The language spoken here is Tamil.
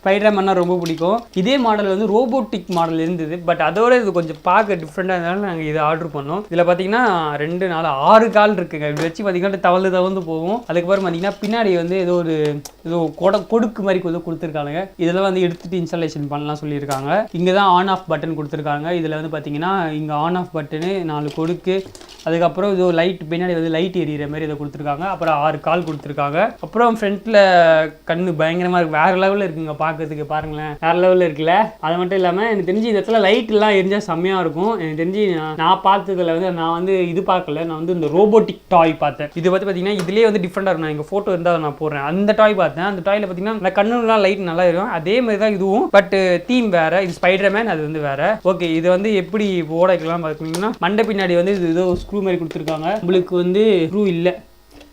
ஸ்பைடர்மேன்னா ரொம்ப பிடிக்கும். இதே மாடல் வந்து ரோபோட்டிக் மாடல் இருந்தது, பட் அதோட இது கொஞ்சம் பார்க்க டிஃப்ரெண்டாக இருந்தாலும் நாங்கள் இதை ஆர்டர் பண்ணோம். இதில் பார்த்தீங்கன்னா 2 4 6 கால் இருக்குங்க. இப்படி வச்சு பார்த்தீங்கன்னா தவழ்ந்து போகும். அதுக்கப்புறம் பார்த்தீங்கன்னா பின்னாடி வந்து ஏதோ கொடுக்கு மாதிரி கொஞ்சம் கொடுத்துருக்காங்க. இதெல்லாம் வந்து எடுத்துட்டு இன்ஸ்டாலேஷன் பண்ணலாம் சொல்லியிருக்காங்க. இங்கே தான் ஆன் ஆஃப் பட்டன் கொடுத்துருக்காங்க. இதில் வந்து பார்த்தீங்கன்னா இங்கே ஆன் ஆஃப் பட்டனு 4 கொடுக்கு, அதுக்கப்புறம் இது லைட் பின்னாடி வந்து லைட் எரியிற மாதிரி இதை கொடுத்துருக்காங்க. அப்புறம் 6 கால் கொடுத்துருக்காங்க. அப்புறம் ஃப்ரண்ட்டில் கண்ணு பயங்கரமாக இருக்குது, வேறு லெவலில் இருக்குங்க பார்க்கறதுக்கு. பாருங்களேன், வேறு லெவலில் இருக்குல்ல. அது மட்டும் இல்லாமல் எனக்கு தெரிஞ்சு இந்த இடத்துல லைட்லாம் எரிஞ்சால் செம்மையாக இருக்கும். எனக்கு தெரிஞ்சு நான் பார்த்ததில் வந்து நான் வந்து இது பார்க்கல, நான் வந்து இந்த ரோபோட்டிக் டாய் பார்த்தேன். இது வந்து பார்த்தீங்கன்னா இதுலேயே வந்து டிஃப்ரெண்டாக இருக்கும். நான் எங்கள் ஃபோட்டோ இருந்தால் நான் போடுறேன். அந்த டாய் பார்த்தேன். அந்த டாயில் பார்த்தீங்கன்னா அந்த கண்ணுலாம் லைட் நல்லா இருக்கும். அதே மாதிரி தான் இதுவும், பட் தீம் வேறு. இது ஸ்பைடர்மேன், அது வந்து வேறு. ஓகே, இது வந்து எப்படி ஓட வைக்கலாம் பார்த்தீங்கன்னா மண்டை பின்னாடி வந்து இது ஏதோ ஸ்க்ரூ மாதிரி கொடுத்துருக்காங்க. உங்களுக்கு வந்து ஸ்க்ரூ இல்லை,